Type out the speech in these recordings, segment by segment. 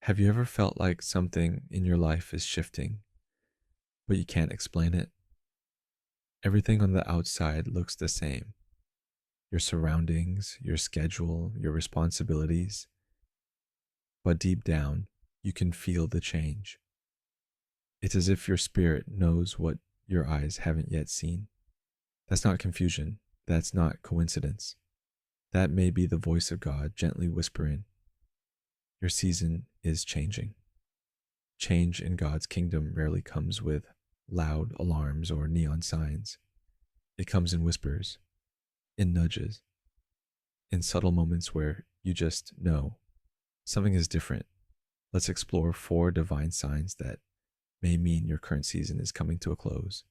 Have you ever felt like something in your life is shifting, but you can't explain it? Everything on the outside looks the same: your surroundings, your schedule, your responsibilities. But deep down, you can feel the change. It's as if your spirit knows what your eyes haven't yet seen. That's not confusion. That's not coincidence. That may be the voice of God gently whispering, your season is changing. Change in God's kingdom rarely comes with loud alarms or neon signs. It comes in whispers, in nudges, in subtle moments where you just know something is different. Let's explore four divine signs that may mean your current season is coming to a close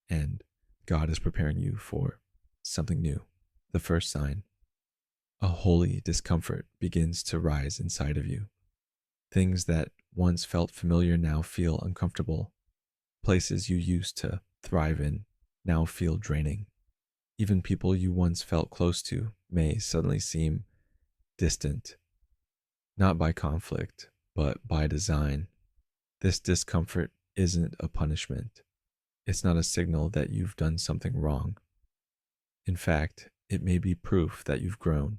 and God is preparing you for something new. The first sign: a holy discomfort begins to rise inside of you. Things that once felt familiar now feel uncomfortable. Places you used to thrive in now feel draining. Even people you once felt close to may suddenly seem distant, not by conflict, but by design. This discomfort isn't a punishment. It's not a signal that you've done something wrong. In fact, it may be proof that you've grown,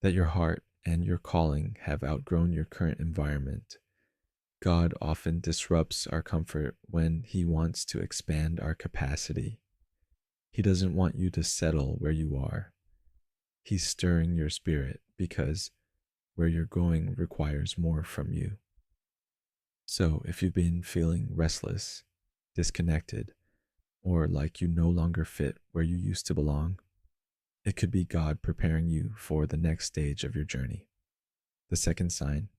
that your heart and your calling have outgrown your current environment. God often disrupts our comfort when He wants to expand our capacity. He doesn't want you to settle where you are. He's stirring your spirit because where you're going requires more from you. So if you've been feeling restless, disconnected, or like you no longer fit where you used to belong, it could be God preparing you for the next stage of your journey. The second sign: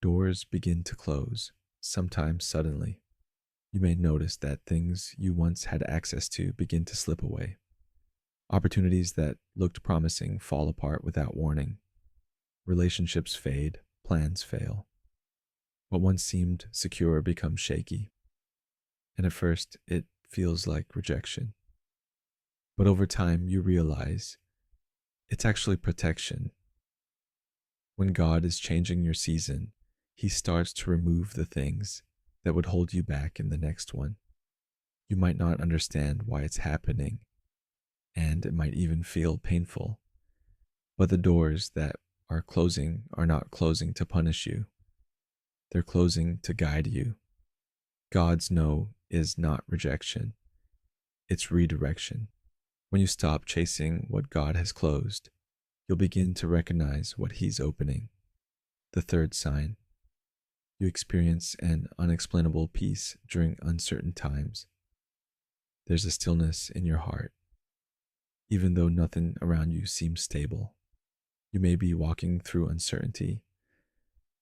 doors begin to close, sometimes suddenly. You may notice that things you once had access to begin to slip away. Opportunities that looked promising fall apart without warning. Relationships fade, plans fail. What once seemed secure becomes shaky. And at first, it feels like rejection. But over time, you realize it's actually protection. When God is changing your season, He starts to remove the things that would hold you back in the next one. You might not understand why it's happening, and it might even feel painful. But the doors that are closing are not closing to punish you, they're closing to guide you. God's no is not rejection, it's redirection. When you stop chasing what God has closed, you'll begin to recognize what He's opening. The third sign: you experience an unexplainable peace during uncertain times. There's a stillness in your heart, even though nothing around you seems stable. You may be walking through uncertainty,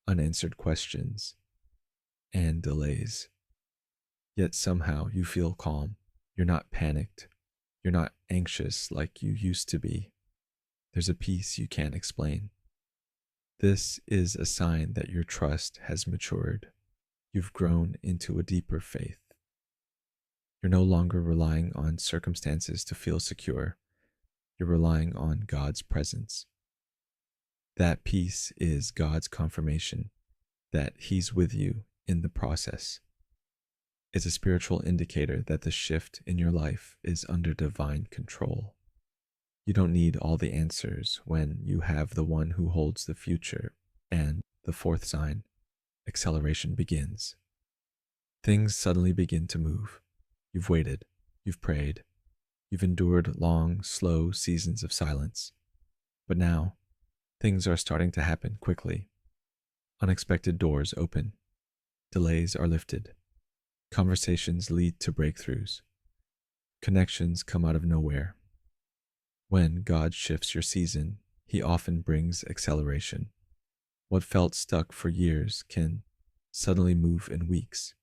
unanswered questions, and delays. Yet somehow you feel calm. You're not panicked. You're not anxious like you used to be. There's a peace you can't explain. This is a sign that your trust has matured. You've grown into a deeper faith. You're no longer relying on circumstances to feel secure. You're relying on God's presence. That peace is God's confirmation that He's with you in the process. It's a spiritual indicator that the shift in your life is under divine control. You don't need all the answers when you have the one who holds the future. And the fourth sign: acceleration begins. Things suddenly begin to move. You've waited, you've prayed, you've endured long, slow seasons of silence. But now, things are starting to happen quickly. Unexpected doors open, delays are lifted, conversations lead to breakthroughs, connections come out of nowhere. When God shifts your season, He often brings acceleration. What felt stuck for years can suddenly move in weeks.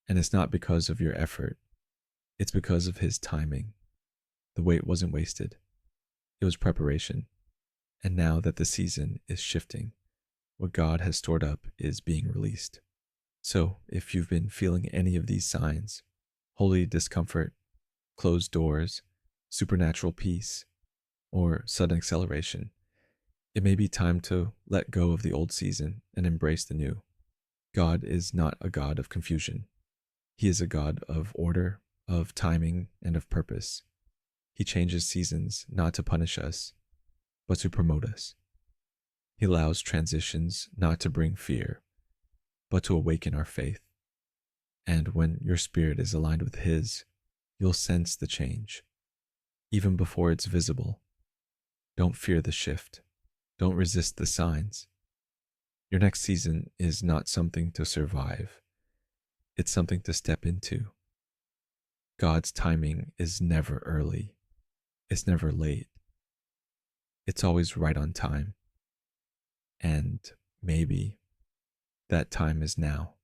And it's not because of your effort, it's because of His timing. The wait wasn't wasted, it was preparation. And now that the season is shifting, what God has stored up is being released. So, if you've been feeling any of these signs: holy discomfort, closed doors, supernatural peace, or sudden acceleration, It may be time to let go of the old season and embrace the new. God is not a God of confusion. He is a God of order, of timing, and of purpose. He changes seasons not to punish us, but to promote us. He allows transitions not to bring fear, but to awaken our faith. And when your spirit is aligned with His, you'll sense the change, even before it's visible. Don't fear the shift. Don't resist the signs. Your next season is not something to survive, it's something to step into. God's timing is never early, it's never late, it's always right on time. And maybe that time is now.